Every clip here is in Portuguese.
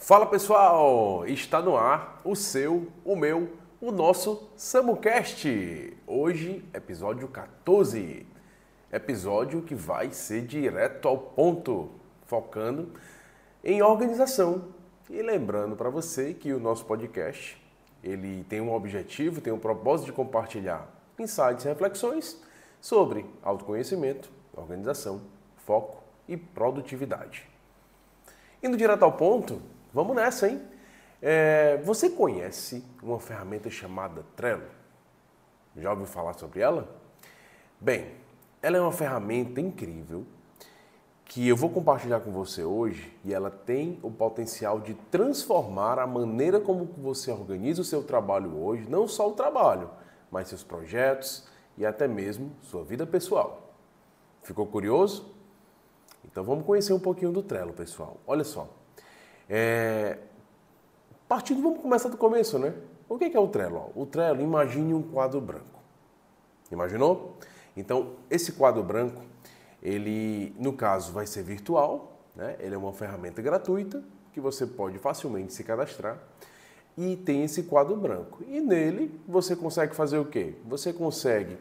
Fala pessoal, está no ar o seu, o meu, o nosso SamuCast. Hoje, episódio 14. Episódio que vai ser direto ao ponto, focando em organização. E lembrando para você que o nosso podcast, ele tem um objetivo, tem um propósito de compartilhar insights e reflexões sobre autoconhecimento, organização, foco e produtividade. Indo direto ao ponto, vamos nessa, hein? Você conhece uma ferramenta chamada Trello? Já ouviu falar sobre ela? Bem, ela é uma ferramenta incrível que eu vou compartilhar com você hoje e ela tem o potencial de transformar a maneira como você organiza o seu trabalho hoje, não só o trabalho, mas seus projetos e até mesmo sua vida pessoal. Ficou curioso? Então vamos conhecer um pouquinho do Trello, pessoal. Olha só. Vamos começar do começo, né? O que é o Trello? O Trello, imagine um quadro branco. Imaginou? Então, esse quadro branco, ele, no caso, vai ser virtual, né? Ele é uma ferramenta gratuita que você pode facilmente se cadastrar e tem esse quadro branco. E nele, você consegue fazer o quê? Você consegue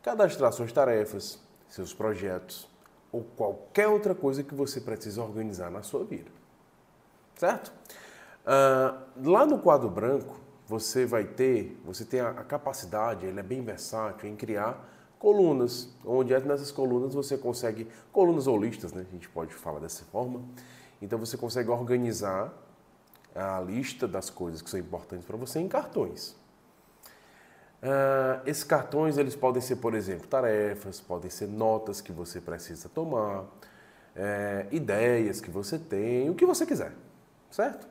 cadastrar suas tarefas, seus projetos ou qualquer outra coisa que você precisa organizar na sua vida. Certo? Lá no quadro branco, você tem a capacidade, ele é bem versátil em criar colunas, onde nessas colunas você consegue, colunas ou listas, né? A gente pode falar dessa forma. Então você consegue organizar a lista das coisas que são importantes para você em cartões. Esses cartões, eles podem ser, por exemplo, tarefas, podem ser notas que você precisa tomar, ideias que você tem, o que você quiser, certo?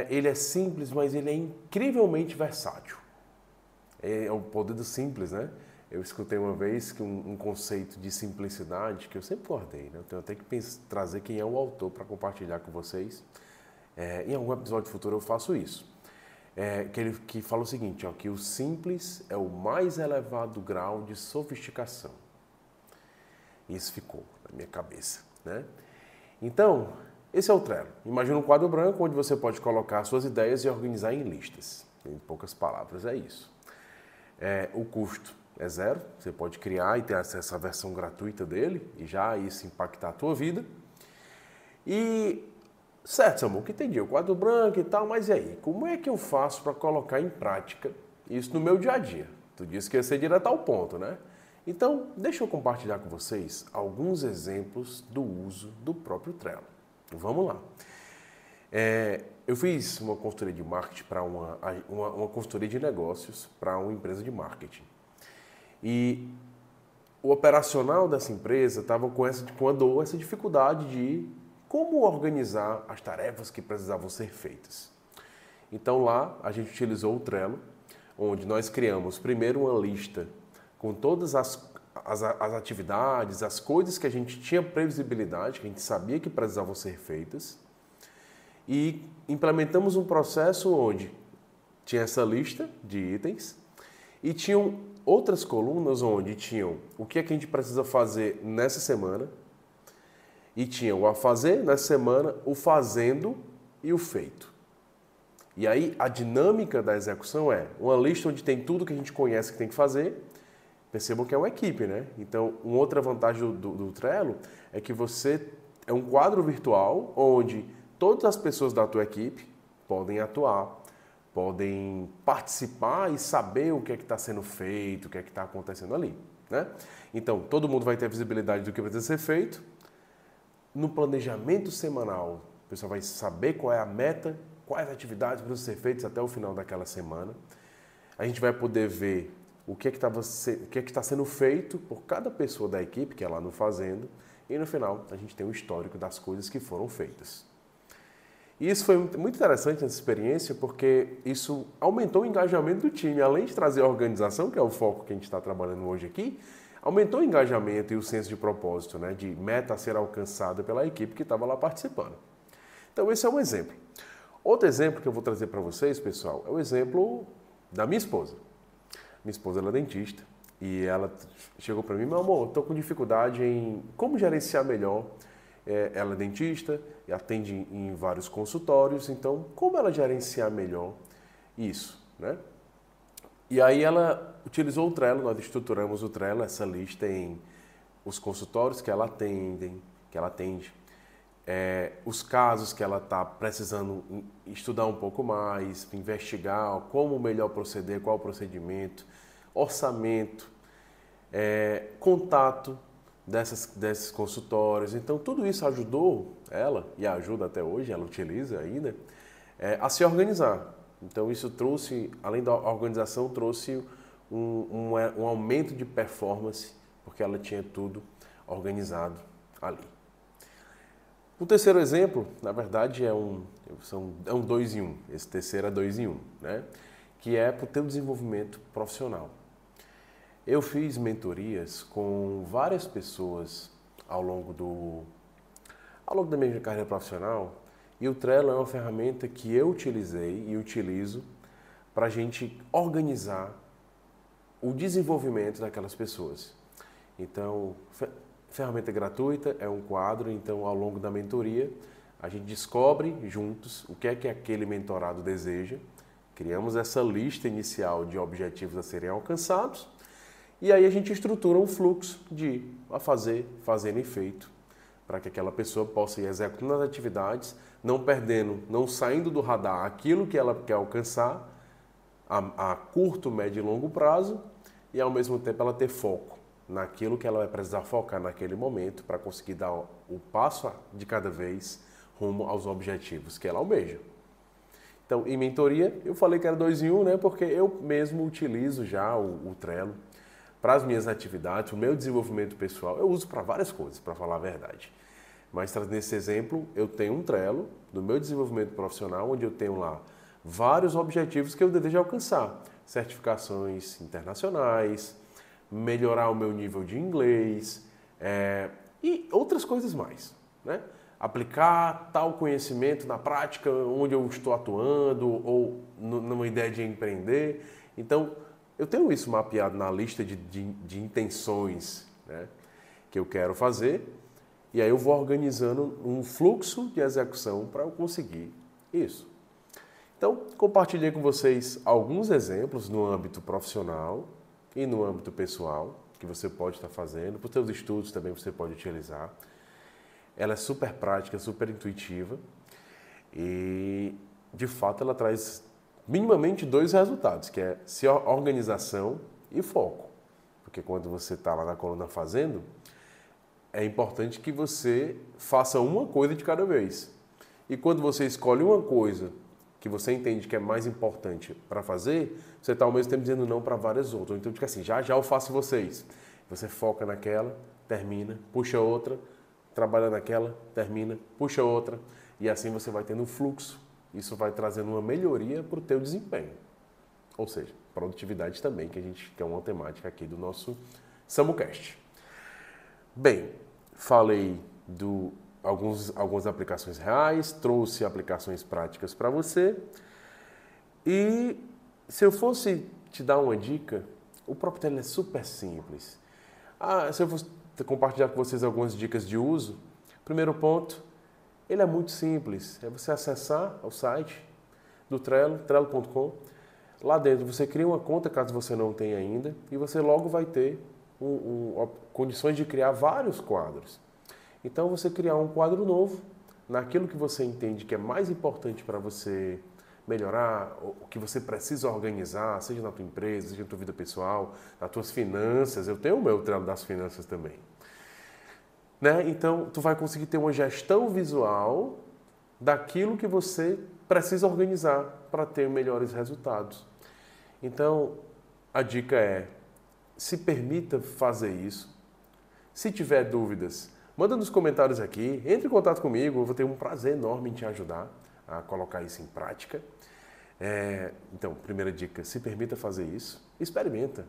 Ele é simples, mas ele é incrivelmente versátil. É o poder do simples, né? Eu escutei uma vez que um conceito de simplicidade que eu sempre guardei, né? Eu tenho até que trazer quem é o autor para compartilhar com vocês. Em algum episódio futuro eu faço isso. Que fala o seguinte, ó, que o simples é o mais elevado grau de sofisticação. Isso ficou na minha cabeça, né? Então, esse é o Trello. Imagina um quadro branco onde você pode colocar suas ideias e organizar em listas. Em poucas palavras, é isso. O custo é zero, você pode criar e ter acesso à versão gratuita dele e já isso impactar a tua vida. Certo, Samu, que entendi, o quadro branco e tal, mas e aí? Como é que eu faço para colocar em prática isso no meu dia a dia? Tu disse que ia ser direto ao ponto, né? Então, deixa eu compartilhar com vocês alguns exemplos do uso do próprio Trello. Vamos lá. Eu fiz uma consultoria de marketing para uma consultoria de negócios para uma empresa de marketing. E o operacional dessa empresa estava com essa dificuldade de como organizar as tarefas que precisavam ser feitas. Então lá a gente utilizou o Trello, onde nós criamos primeiro uma lista com todas as atividades, as coisas que a gente tinha previsibilidade, que a gente sabia que precisavam ser feitas, e implementamos um processo onde tinha essa lista de itens e tinham outras colunas onde tinham o que é que a gente precisa fazer nessa semana, e tinha o a fazer nessa semana, o fazendo e o feito. E aí a dinâmica da execução é uma lista onde tem tudo que a gente conhece que tem que fazer. Percebam que é uma equipe, né? Então, uma outra vantagem do Trello é que você é um quadro virtual onde todas as pessoas da tua equipe podem atuar, podem participar e saber o que é que está sendo feito, o que é que está acontecendo ali, né? Então, todo mundo vai ter visibilidade do que precisa ser feito. No planejamento semanal, o pessoal vai saber qual é a meta, quais atividades precisam ser feitas até o final daquela semana. A gente vai poder ver o que é que está sendo feito por cada pessoa da equipe que é lá no fazendo. E no final, a gente tem um histórico das coisas que foram feitas. E isso foi muito interessante nessa experiência, porque isso aumentou o engajamento do time. Além de trazer a organização, que é o foco que a gente está trabalhando hoje aqui, aumentou o engajamento e o senso de propósito, né, de meta a ser alcançada pela equipe que estava lá participando. Então, esse é um exemplo. Outro exemplo que eu vou trazer para vocês, pessoal, é o exemplo da minha esposa. Minha esposa ela é dentista e ela chegou para mim, meu amor, estou com dificuldade em como gerenciar melhor ela é dentista e atende em vários consultórios, então como ela gerenciar melhor isso, né? E aí ela utilizou o Trello, nós estruturamos o Trello, essa lista em os consultórios que ela atende, os casos que ela está precisando estudar um pouco mais, investigar como melhor proceder, qual o procedimento, orçamento, contato desses consultórios. Então, tudo isso ajudou ela, e ajuda até hoje, ela utiliza ainda, a se organizar. Então, isso trouxe, além da organização, trouxe um aumento de performance, porque ela tinha tudo organizado ali. O terceiro exemplo, na verdade, é um 2 em 1. Esse terceiro é 2 em 1, né? Que é para o teu desenvolvimento profissional. Eu fiz mentorias com várias pessoas ao longo da minha carreira profissional, e o Trello é uma ferramenta que eu utilizei e utilizo para a gente organizar o desenvolvimento daquelas pessoas. Então, ferramenta gratuita, é um quadro, então ao longo da mentoria a gente descobre juntos o que é que aquele mentorado deseja, criamos essa lista inicial de objetivos a serem alcançados e aí a gente estrutura um fluxo de a fazer, fazendo e feito, para que aquela pessoa possa ir executando as atividades, não perdendo, não saindo do radar aquilo que ela quer alcançar a curto, médio e longo prazo e ao mesmo tempo ela ter foco naquilo que ela vai precisar focar naquele momento para conseguir dar o passo de cada vez rumo aos objetivos que ela almeja. Então, em mentoria, eu falei que era 2 em 1, né? Porque eu mesmo utilizo já o Trello para as minhas atividades, o meu desenvolvimento pessoal. Eu uso para várias coisas, para falar a verdade. Mas, trazendo esse exemplo, eu tenho um Trello do meu desenvolvimento profissional, onde eu tenho lá vários objetivos que eu desejo alcançar. Certificações internacionais, melhorar o meu nível de inglês e outras coisas mais, né? Aplicar tal conhecimento na prática onde eu estou atuando ou numa ideia de empreender. Então, eu tenho isso mapeado na lista de intenções, né, que eu quero fazer e aí eu vou organizando um fluxo de execução para eu conseguir isso. Então, compartilhei com vocês alguns exemplos no âmbito profissional e no âmbito pessoal, que você pode estar fazendo, para os seus estudos também você pode utilizar. Ela é super prática, super intuitiva e, de fato, ela traz minimamente 2 resultados, que é organização e foco. Porque quando você está lá na coluna fazendo, é importante que você faça uma coisa de cada vez. E quando você escolhe uma coisa que você entende que é mais importante para fazer, você está ao mesmo tempo dizendo não para várias outras. Então, fica assim, já eu faço vocês. Você foca naquela, termina, puxa outra, trabalha naquela, termina, puxa outra. E assim você vai tendo um fluxo. Isso vai trazendo uma melhoria para o teu desempenho. Ou seja, produtividade também, que é uma temática aqui do nosso SamuCast. Bem, falei algumas aplicações reais, trouxe aplicações práticas para você. E se eu fosse te dar uma dica, o próprio Trello é super simples. Se eu fosse compartilhar com vocês algumas dicas de uso, primeiro ponto, ele é muito simples. É você acessar o site do Trello, trello.com. Lá dentro você cria uma conta, caso você não tenha ainda, e você logo vai ter condições de criar vários quadros. Então, você criar um quadro novo, naquilo que você entende que é mais importante para você melhorar, o que você precisa organizar, seja na tua empresa, seja na tua vida pessoal, nas tuas finanças. Eu tenho o meu Trello das finanças também. Né? Então, tu vai conseguir ter uma gestão visual daquilo que você precisa organizar para ter melhores resultados. Então, a dica é, se permita fazer isso. Se tiver dúvidas, manda nos comentários aqui, entre em contato comigo, eu vou ter um prazer enorme em te ajudar a colocar isso em prática. Então, primeira dica, se permita fazer isso, experimenta.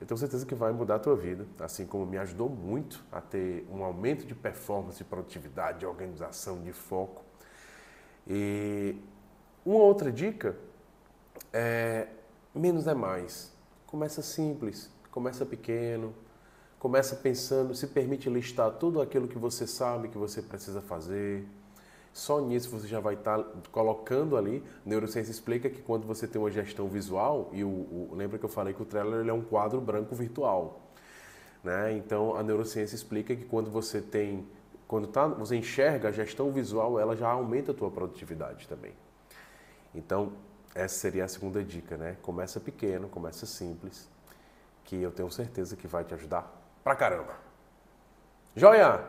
Eu tenho certeza que vai mudar a tua vida, assim como me ajudou muito a ter um aumento de performance, de produtividade, de organização, de foco. E uma outra dica é menos é mais. Começa simples, começa pequeno, Começa pensando, se permite listar tudo aquilo que você sabe que você precisa fazer. Só nisso você já vai estar colocando ali. Neurociência explica que quando você tem uma gestão visual, e lembra que eu falei que o Trello ele é um quadro branco virtual, né? Então a neurociência explica que quando você você enxerga a gestão visual, ela já aumenta a tua produtividade também. Então essa seria a segunda dica, né? Começa pequeno, começa simples, que eu tenho certeza que vai te ajudar pra caramba. Joia!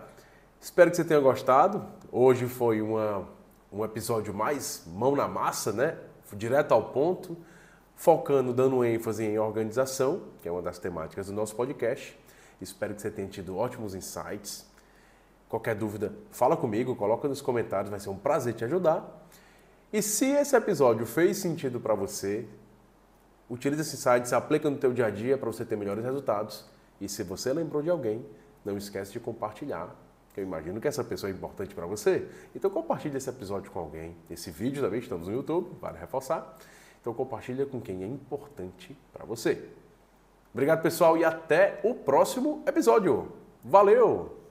Espero que você tenha gostado. Hoje foi um episódio mais mão na massa, né? Direto ao ponto, focando, dando ênfase em organização, que é uma das temáticas do nosso podcast. Espero que você tenha tido ótimos insights. Qualquer dúvida, fala comigo, coloca nos comentários, vai ser um prazer te ajudar. E se esse episódio fez sentido para você, utilize esse insight, se aplica no teu dia a dia para você ter melhores resultados. E se você lembrou de alguém, não esquece de compartilhar, que eu imagino que essa pessoa é importante para você. Então compartilhe esse episódio com alguém. Esse vídeo também, estamos no YouTube, vale reforçar. Então compartilha com quem é importante para você. Obrigado, pessoal, e até o próximo episódio. Valeu!